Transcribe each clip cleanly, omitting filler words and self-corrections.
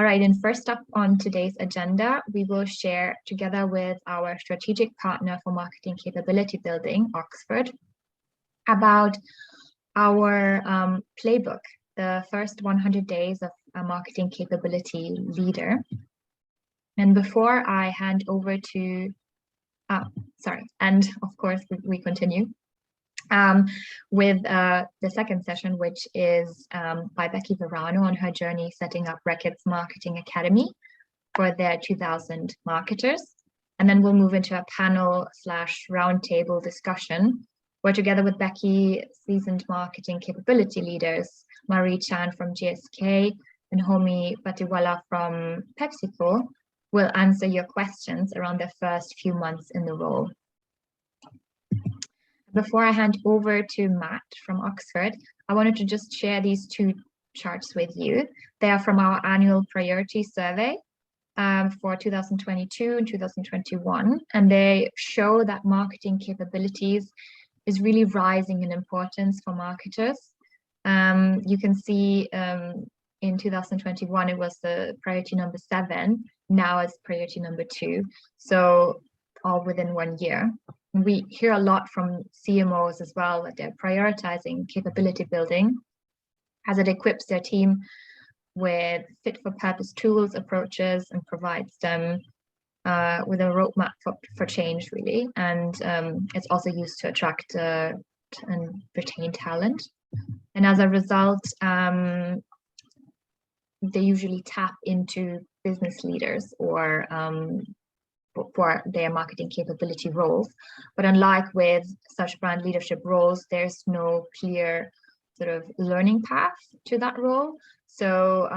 All right, and first up on today's agenda, we will share together with our strategic partner for marketing capability building, Oxford, about our playbook, the first 100 days of a marketing capability leader. And before I hand over to, and of course we continue with the second session, which is by Becky Verano on her journey setting up Reckitt's Marketing Academy for their 2,000 marketers. And then we'll move into a panel/roundtable discussion where together with Becky, seasoned marketing capability leaders, Marie Chan from GSK and Homi Batiwala from PepsiCo will answer your questions around their first few months in the role. Before I hand over to Matt from Oxford, I wanted to just share these two charts with you. They are from our annual priority survey for 2022 and 2021, and they show that marketing capabilities is really rising in importance for marketers. You can see in 2021, it was the priority number 7, now it's priority number 2. So all within 1 year. We hear a lot from CMOs as well that they're prioritizing capability building as it equips their team with fit for purpose tools, approaches, and provides them with a roadmap for change, really. And it's also used to attract and retain talent. And as a result, they usually tap into business leaders or for their marketing capability roles. But unlike with such brand leadership roles, there's no clear sort of learning path to that role. So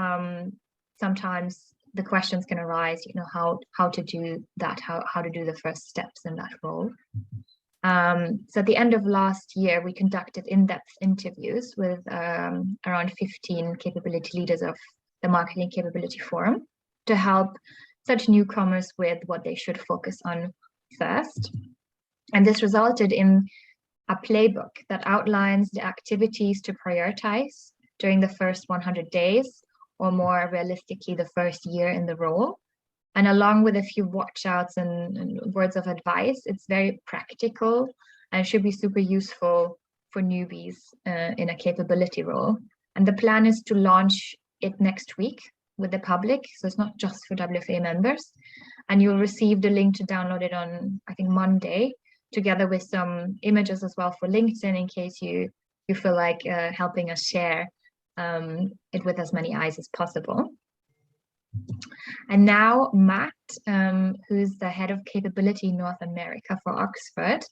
sometimes the questions can arise, how to do that, how to do the first steps in that role. So at the end of last year, we conducted in-depth interviews with around 15 capability leaders of the Marketing Capability Forum to help such newcomers with what they should focus on first. And this resulted in a playbook that outlines the activities to prioritize during the first 100 days, or more realistically, the first year in the role. And along with a few watch outs and words of advice, it's very practical and should be super useful for newbies in a capability role. And the plan is to launch it next week with the public, so it's not just for WFA members, and you'll receive the link to download it on, I think, Monday, together with some images as well for LinkedIn in case you feel like helping us share it with as many eyes as possible. And now Matt, who's the head of capability North America for Oxford,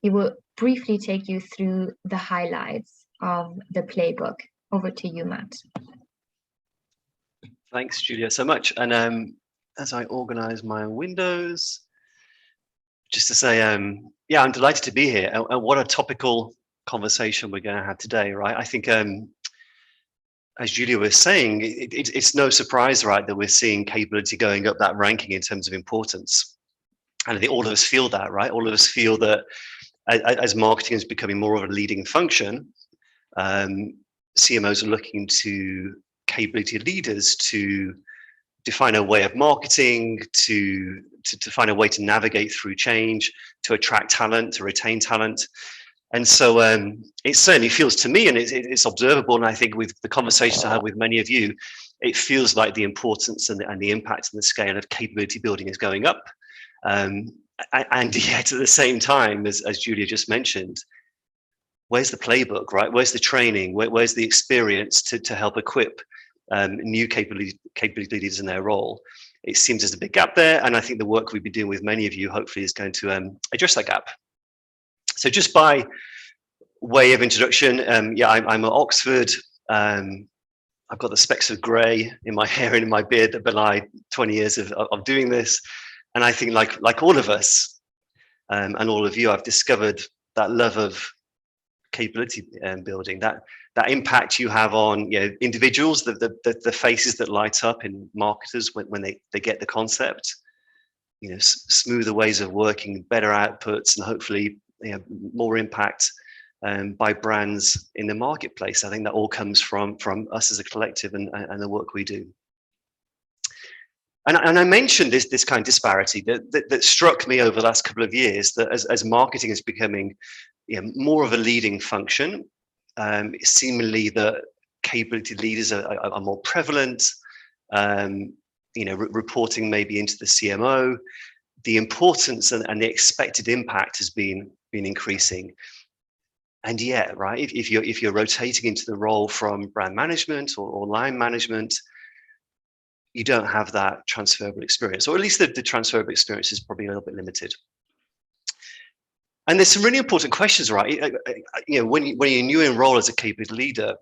he will briefly take you through the highlights of the playbook. Over to you, Matt. Thanks, Julia, so much. And as I organize my windows, just to say, yeah, I'm delighted to be here. And what a topical conversation we're going to have today, right? I think, as Julia was saying, it's no surprise, right, that we're seeing capability going up that ranking in terms of importance. And I think all of us feel that, right? All of us feel that as marketing is becoming more of a leading function, CMOs are looking to capability leaders to define a way of marketing, to find a way to navigate through change, to attract talent, to retain talent. And so it certainly feels to me, and it's observable, and I think with the conversations I have with many of you, it feels like the importance and the impact and the scale of capability building is going up. And yet at the same time, as Julia just mentioned, where's the playbook, right? Where's the training? Where's the experience to help equip new capability leaders in their role? It seems there's a big gap there, and I think the work we've been doing with many of you hopefully is going to address that gap. So just by way of introduction, yeah, I'm at Oxford. I've got the specks of grey in my hair and in my beard that belie 20 years of doing this. And I think like all of us and all of you, I've discovered that love of capability building, that impact you have on individuals, the faces that light up in marketers when they get the concept, smoother ways of working, better outputs, and hopefully more impact by brands in the marketplace. I think that all comes from us as a collective and the work we do. And I mentioned this kind of disparity that struck me over the last couple of years, that as marketing is becoming, more of a leading function, seemingly the capability leaders are more prevalent, reporting maybe into the CMO, the importance and the expected impact has been increasing. And yet, right, if you're rotating into the role from brand management or line management, you don't have that transferable experience, or at least the transferable experience is probably a little bit limited. And there's some really important questions, right? When you're new in role as a capability leader,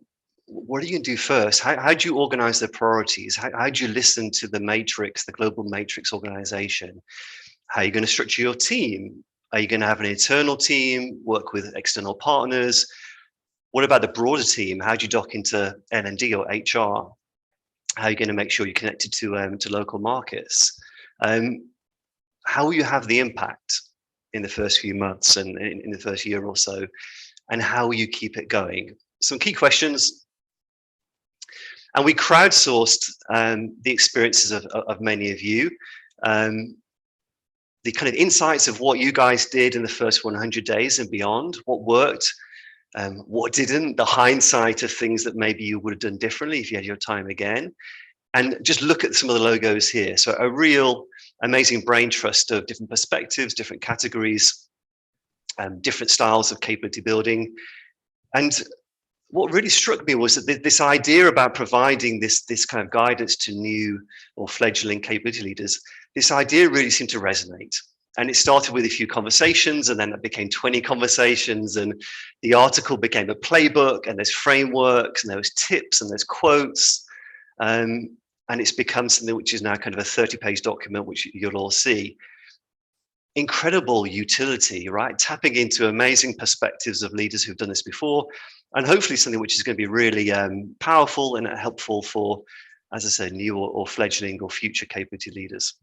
what are you going to do first? How do you organize the priorities? How do you listen to the matrix, the global matrix organization? How are you going to structure your team? Are you going to have an internal team, work with external partners? What about the broader team? How do you dock into L&D or HR? How are you going to make sure you're connected to local markets? How will you have the impact in the first few months and in the first year or so? And how will you keep it going? Some key questions. And we crowdsourced the experiences of many of you. The kind of insights of what you guys did in the first 100 days and beyond, what worked, what didn't, the hindsight of things that maybe you would have done differently if you had your time again. And just look at some of the logos here. So a real amazing brain trust of different perspectives, different categories, different styles of capability building. And what really struck me was that this idea about providing this kind of guidance to new or fledgling capability leaders, this idea really seemed to resonate. And it started with a few conversations, and then it became 20 conversations, and the article became a playbook, and there's frameworks, and there's tips, and there's quotes. And it's become something which is now kind of a 30-page document, which you'll all see. Incredible utility, right? Tapping into amazing perspectives of leaders who've done this before, and hopefully something which is going to be really powerful and helpful for, as I said, new or fledgling or future capability leaders.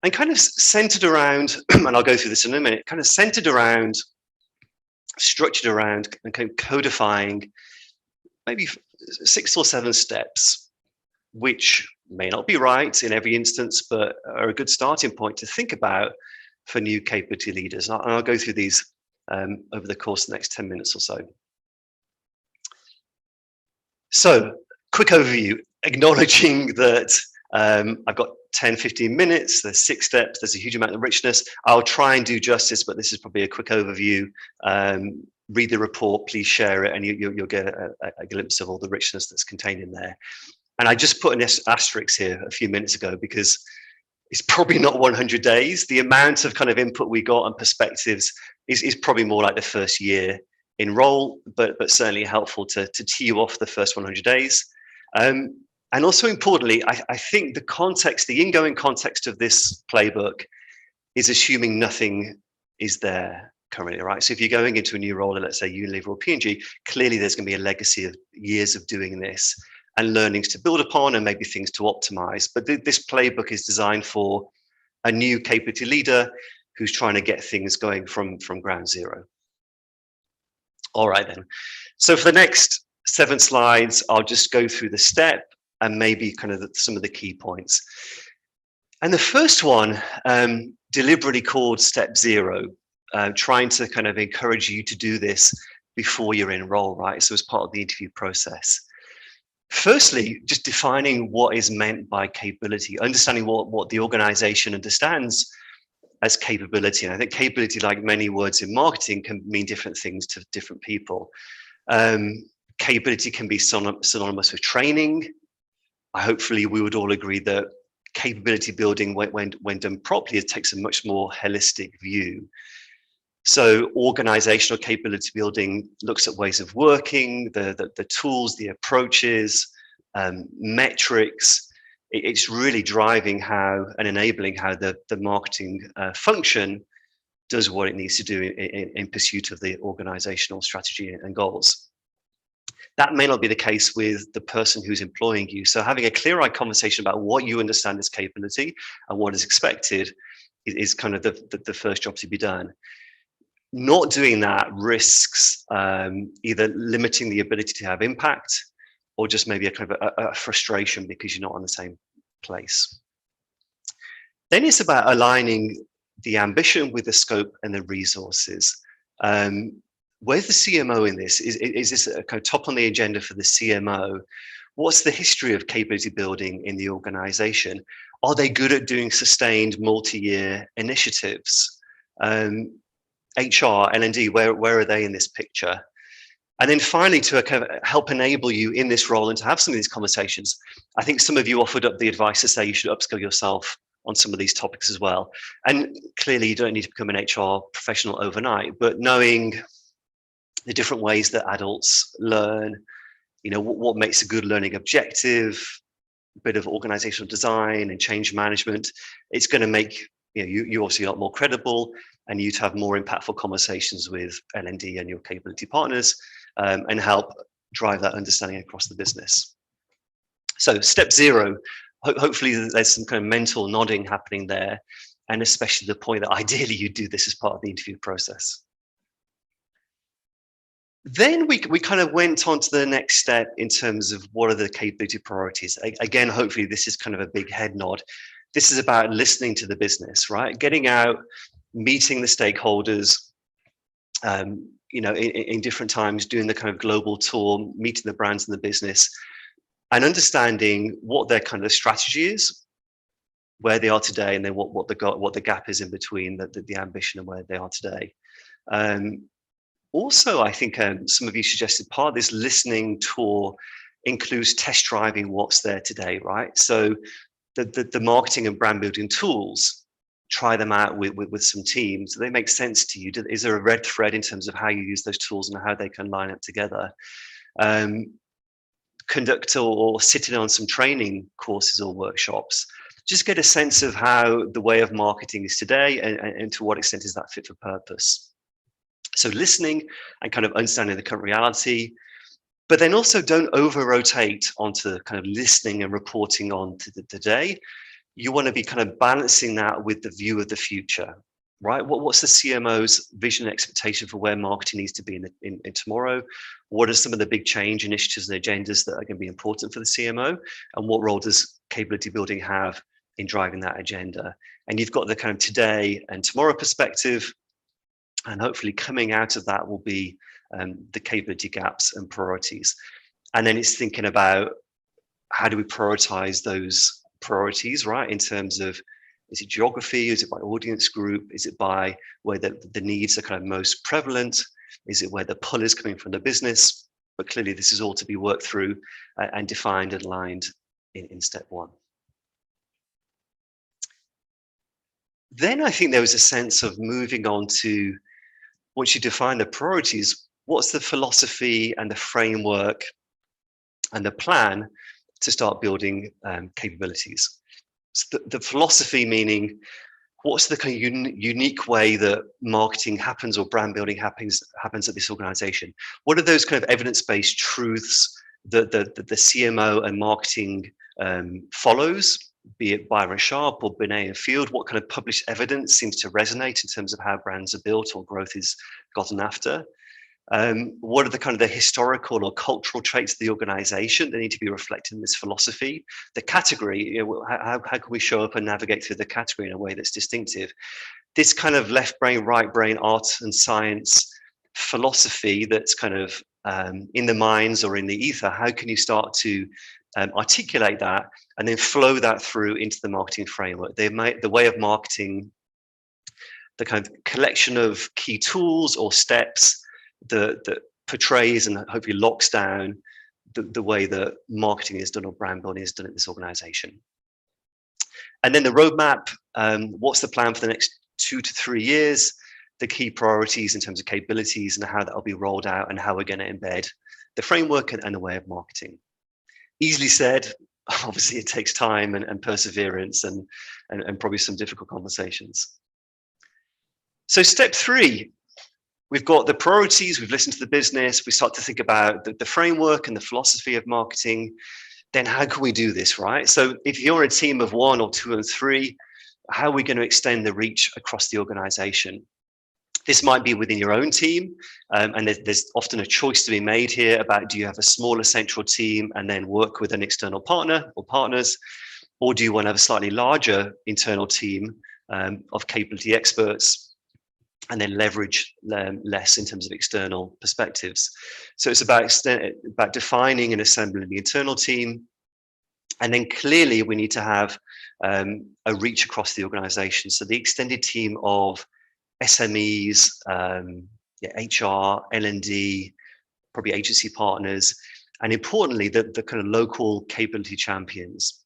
And kind of centered around, and I'll go through this in a minute, kind of centered around, structured around, and kind of codifying maybe 6 or 7 steps, which may not be right in every instance, but are a good starting point to think about for new capability leaders. And I'll go through these over the course of the next 10 minutes or so. So, quick overview, acknowledging that I've got 10, 15 minutes, there's 6 steps, there's a huge amount of richness. I'll try and do justice, but this is probably a quick overview. Read the report, please share it, and you'll get a glimpse of all the richness that's contained in there. And I just put an asterisk here a few minutes ago because it's probably not 100 days. The amount of kind of input we got and perspectives is probably more like the first year in role, but certainly helpful to tee you off the first 100 days. And also importantly, I think the context, the ingoing context of this playbook is assuming nothing is there currently, right? So if you're going into a new role, let's say Unilever or P&G, clearly there's going to be a legacy of years of doing this and learnings to build upon and maybe things to optimize. But this playbook is designed for a new capability leader who's trying to get things going from ground zero. All right then. So for the next 7 slides, I'll just go through the step and maybe kind of some of the key points. And the first one, deliberately called step 0, trying to kind of encourage you to do this before you're in role, right? So as part of the interview process. Firstly, just defining what is meant by capability, understanding what the organization understands as capability. And I think capability, like many words in marketing, can mean different things to different people. Capability can be synonymous with training. Hopefully we would all agree that capability building, when done properly, it takes a much more holistic view. So organizational capability building looks at ways of working, the tools, the approaches, metrics. It's really driving how and enabling how the marketing function does what it needs to do in pursuit of the organizational strategy and goals. That may not be the case with the person who's employing you. So having a clear-eyed conversation about what you understand as capability and what is expected is kind of the first job to be done. Not doing that risks either limiting the ability to have impact or just maybe a kind of a frustration because you're not on the same place. Then it's about aligning the ambition with the scope and the resources. Where's the CMO in this? Is this a kind of top on the agenda for the CMO? What's the history of capability building in the organization? Are they good at doing sustained multi-year initiatives? HR, L&D, where are they in this picture? And then finally, to kind of help enable you in this role and to have some of these conversations, I think some of you offered up the advice to say you should upskill yourself on some of these topics as well. And clearly you don't need to become an HR professional overnight, but knowing the different ways that adults learn, what makes a good learning objective, a bit of organizational design and change management, it's going to make you obviously a lot more credible, and you to have more impactful conversations with L&D and your capability partners, and help drive that understanding across the business. So step 0, hopefully there's some kind of mental nodding happening there, and especially the point that ideally you do this as part of the interview process. Then we kind of went on to the next step in terms of what are the capability priorities. Again, hopefully this is kind of a big head nod. This is about listening to the business, right? Getting out, meeting the stakeholders, in different times, doing the kind of global tour, meeting the brands in the business, and understanding what their kind of strategy is, where they are today, and then what the gap is in between the ambition and where they are today. Also, I think some of you suggested part of this listening tour includes test driving what's there today, right? So the marketing and brand building tools, try them out with some teams. Do they make sense to you? Is there a red thread in terms of how you use those tools and how they can line up together? Conduct or sit in on some training courses or workshops. Just get a sense of how the way of marketing is today, and to what extent is that fit for purpose. So listening and kind of understanding the current reality, but then also don't over-rotate onto kind of listening and reporting on to the today. You want to be kind of balancing that with the view of the future, right? What's the CMO's vision and expectation for where marketing needs to be in tomorrow? What are some of the big change initiatives and agendas that are going to be important for the CMO? And what role does capability building have in driving that agenda? And you've got the kind of today and tomorrow perspective, and hopefully coming out of that will be the capability gaps and priorities. And then it's thinking about how do we prioritize those priorities, right? In terms of, is it geography? Is it by audience group? Is it by where the needs are kind of most prevalent? Is it where the pull is coming from the business? But clearly this is all to be worked through and defined and aligned in step 1. Then I think there was a sense of moving on to, once you define the priorities, what's the philosophy and the framework and the plan to start building capabilities? So the philosophy meaning, what's the kind of unique way that marketing happens or brand building happens at this organization? What are those kind of evidence-based truths that the CMO and marketing follows, be it Byron Sharp or Binet and Field? What kind of published evidence seems to resonate in terms of how brands are built or growth is gotten after? What are the kind of the historical or cultural traits of the organization that need to be reflected in this philosophy? The category, how can we show up and navigate through the category in a way that's distinctive? This kind of left brain, right brain, art and science philosophy that's kind of in the minds or in the ether, how can you start to articulate that and then flow that through into the marketing framework? The way of marketing, the kind of collection of key tools or steps that portrays and hopefully locks down the way that marketing is done or brand building is done at this organization. And then the roadmap, what's the plan for the next 2 to 3 years? The key priorities in terms of capabilities and how that will be rolled out and how we're going to embed the framework and the way of marketing. Easily said, obviously it takes time and perseverance and probably some difficult conversations. So step 3, we've got the priorities, we've listened to the business, we start to think about the framework and the philosophy of marketing. Then how can we do this, right? So if you're a team of 1 or 2 or 3, how are we going to extend the reach across the organization? This might be within your own team, and there's often a choice to be made here about, do you have a smaller central team and then work with an external partner or partners? Or do you want to have a slightly larger internal team of capability experts and then leverage less in terms of external perspectives? So it's about defining and assembling the internal team. And then clearly we need to have a reach across the organization. So the extended team of SMEs, HR, L&D, probably agency partners, and importantly, the kind of local capability champions.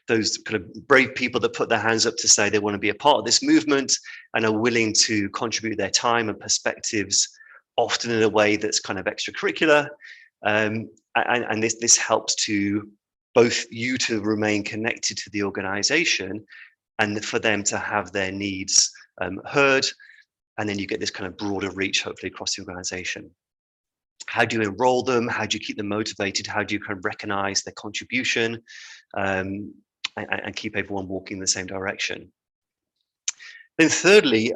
Those kind of brave people that put their hands up to say they want to be a part of this movement and are willing to contribute their time and perspectives, often in a way that's kind of extracurricular. And this helps to both you to remain connected to the organization and for them to have their needs heard. And then you get this kind of broader reach, hopefully, across the organization. How do you enroll them? How do you keep them motivated? How do you kind of recognize their contribution and keep everyone walking in the same direction? Then thirdly,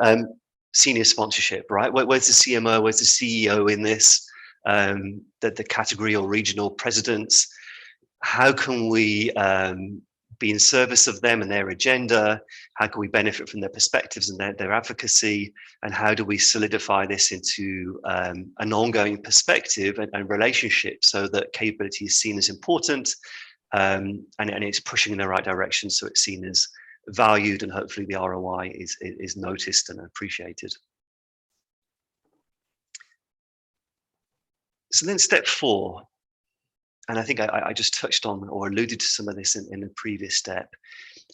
senior sponsorship, right? Where's the CMO? Where's the CEO in this? The category or regional presidents? How can we be in service of them and their agenda? How can we benefit from their perspectives and their advocacy? And how do we solidify this into an ongoing perspective and relationship so that capability is seen as important and it's pushing in the right direction, so it's seen as valued and hopefully the ROI is noticed and appreciated. So then step 4, and I think I just touched on or alluded to some of this in the previous step.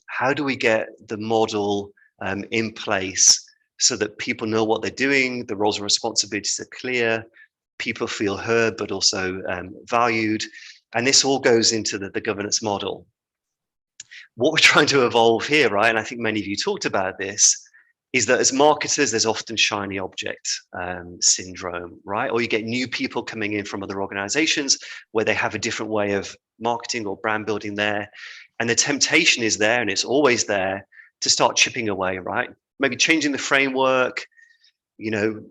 How do we get the model in place so that people know what they're doing, the roles and responsibilities are clear, people feel heard but also valued, and this all goes into the governance model. What we're trying to evolve here, right, and I think many of you talked about this, is that as marketers, there's often shiny object syndrome, right? Or you get new people coming in from other organizations where they have a different way of marketing or brand building there. And the temptation is there, and it's always there, to start chipping away, right? Maybe changing the framework. You know,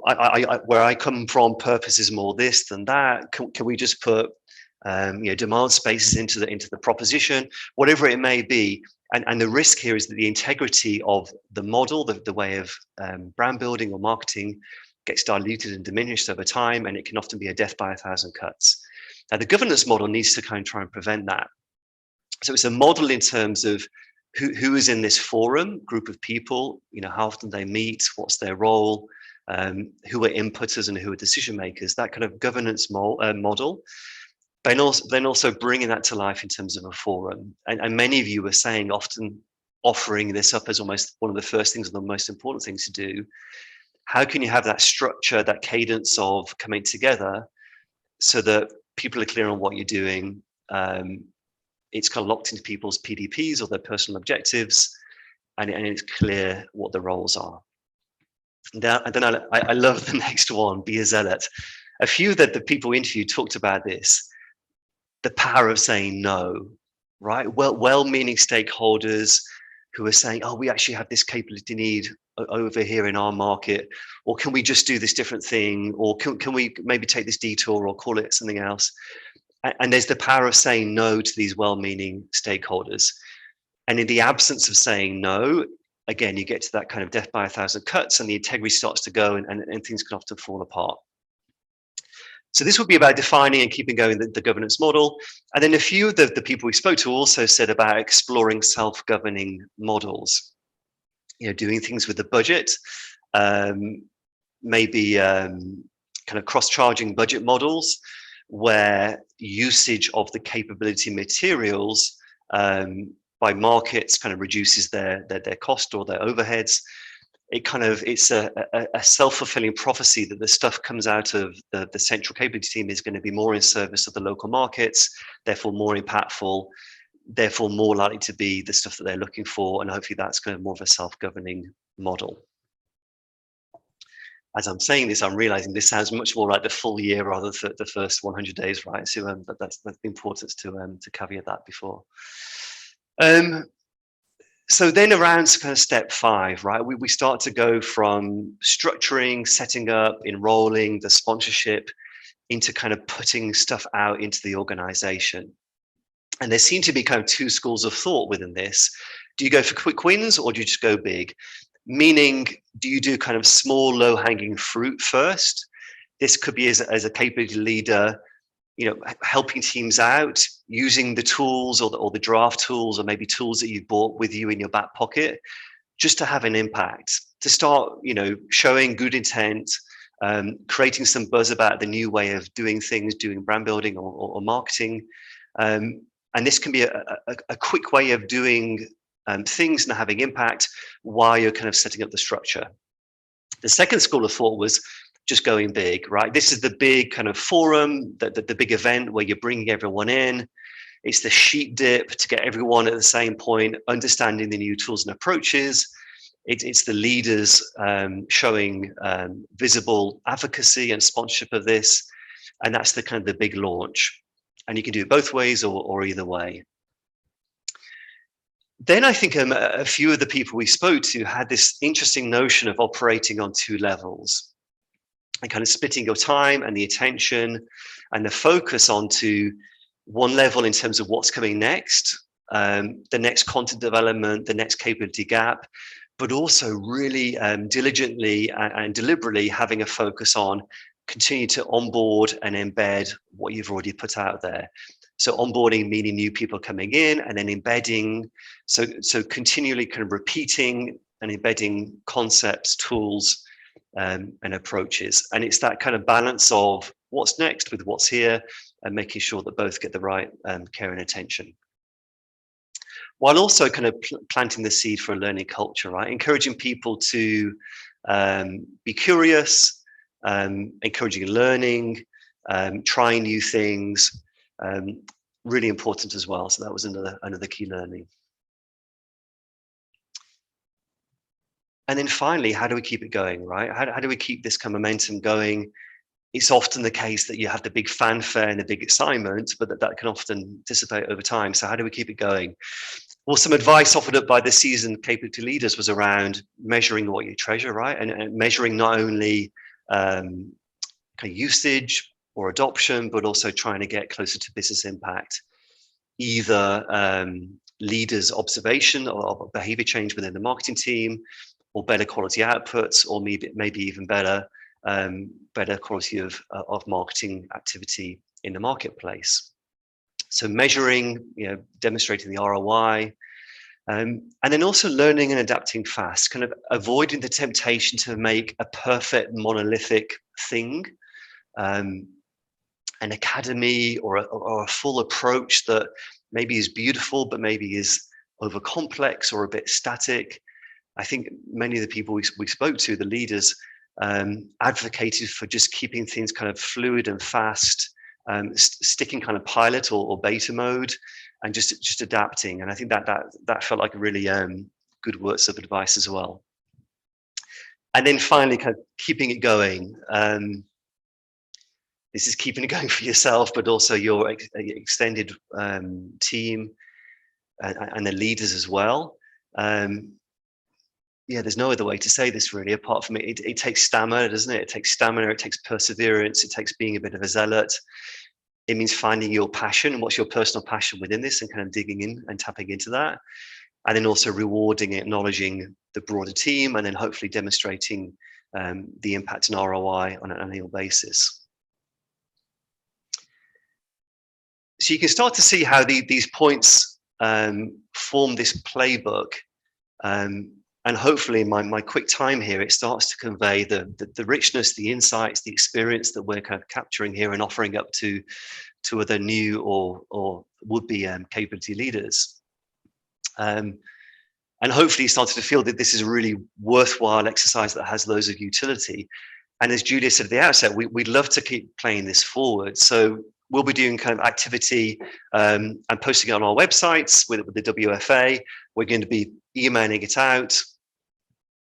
where I come from, purpose is more this than that. Can we just put demand spaces into the proposition, whatever it may be? And the risk here is that the integrity of the model, the way of brand building or marketing, gets diluted and diminished over time, and it can often be a death by 1,000 cuts. Now, the governance model needs to kind of try and prevent that. So it's a model in terms of who is in this forum, group of people, you know, how often they meet, what's their role, who are inputters and who are decision makers, that kind of governance model. But then also bringing that to life in terms of a forum. And many of you were saying, often offering this up as almost one of the first things and the most important things to do. How can you have that structure, that cadence of coming together so that people are clear on what you're doing? It's kind of locked into people's PDPs or their personal objectives, and it's clear what the roles are. And then I love the next one, be a zealot. A few that the people we interviewed talked about this. The power of saying no, right? Well-meaning stakeholders who are saying, oh, we actually have this capability need over here in our market, or can we just do this different thing, or can we maybe take this detour or call it something else? And there's the power of saying no to these well-meaning stakeholders. And in the absence of saying no, again, you get to that kind of death by 1,000 cuts, and the integrity starts to go, and things can often fall apart. So this would be about defining and keeping going the governance model. And then a few of the people we spoke to also said about exploring self-governing models, you know, doing things with the budget, maybe kind of cross-charging budget models where usage of the capability materials by markets kind of reduces their cost or their overheads. It's a self-fulfilling prophecy that the stuff comes out of the central capability team is going to be more in service of the local markets, therefore more impactful, therefore more likely to be the stuff that they're looking for, and hopefully that's kind of more of a self-governing model. As I'm saying this, I'm realizing this sounds much more like the full year rather than the first 100 days, right? So that's the importance to caveat that before. So then around kind of step 5, right, we start to go from structuring, setting up, enrolling, the sponsorship, into kind of putting stuff out into the organization. And there seem to be kind of two schools of thought within this. Do you go for quick wins or do you just go big? Meaning, do you do kind of small, low-hanging fruit first? This could be as a capability leader, helping teams out, using the tools or the draft tools, or maybe tools that you've bought with you in your back pocket, just to have an impact, to start, showing good intent, creating some buzz about the new way of doing things, doing brand building or marketing. And this can be a quick way of doing things and having impact while you're kind of setting up the structure. The second school of thought was just going big, right? This is the big kind of forum, the big event where you're bringing everyone in. It's the sheep dip to get everyone at the same point, understanding the new tools and approaches. It's the leaders showing visible advocacy and sponsorship of this. And that's the kind of the big launch. And you can do it both ways or either way. Then I think a few of the people we spoke to had this interesting notion of operating on two levels and kind of splitting your time and the attention and the focus onto one level in terms of what's coming next, the next content development, the next capability gap, but also really diligently and deliberately having a focus on continue to onboard and embed what you've already put out there. So onboarding meaning new people coming in, and then embedding. So continually kind of repeating and embedding concepts, tools, and approaches. And it's that kind of balance of what's next with what's here, and making sure that both get the right care and attention. While also kind of planting the seed for a learning culture, right? Encouraging people to be curious, encouraging learning, trying new things. Really important as well. So that was another key learning. And then finally, how do we keep it going, right? How do we keep this kind of momentum going? It's often the case that you have the big fanfare and the big excitement, but that can often dissipate over time. So how do we keep it going? Well, some advice offered up by the seasoned capability leaders was around measuring what you treasure, right? And measuring not only kind of usage or adoption, but also trying to get closer to business impact, either leaders' observation of behavior change within the marketing team, or better quality outputs, or maybe even better quality of marketing activity in the marketplace. So measuring, demonstrating the ROI, and then also learning and adapting fast, kind of avoiding the temptation to make a perfect monolithic thing, an academy or a full approach that maybe is beautiful, but maybe is over complex or a bit static. I think many of the people we spoke to, the leaders, advocated for just keeping things kind of fluid and fast, sticking kind of pilot or beta mode, and just adapting. And I think that felt like a really good words of advice as well. And then finally, kind of keeping it going. This is keeping it going for yourself, but also your extended team and the leaders as well. Yeah, there's no other way to say this really, apart from it takes stamina, doesn't it? It takes stamina, it takes perseverance, it takes being a bit of a zealot. It means finding your passion and what's your personal passion within this and kind of digging in and tapping into that. And then also rewarding, acknowledging the broader team, and then hopefully demonstrating the impact and ROI on an annual basis. So you can start to see how these points form this playbook. And hopefully in my quick time here, it starts to convey the richness, the insights, the experience that we're kind of capturing here and offering up to other new or would-be capability leaders. And hopefully you started to feel that this is a really worthwhile exercise that has loads of utility. And as Julia said at the outset, we'd love to keep playing this forward. So we'll be doing kind of activity and posting it on our websites with the WFA. We're going to be emailing it out.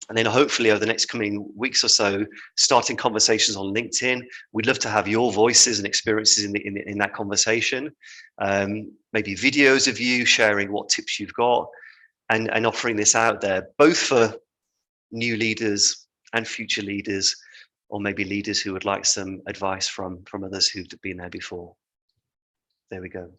And then hopefully over the next coming weeks or so, starting conversations on LinkedIn. We'd love to have your voices and experiences in that conversation. Maybe videos of you sharing what tips you've got and offering this out there, both for new leaders and future leaders, or maybe leaders who would like some advice from others who've been there before. There we go.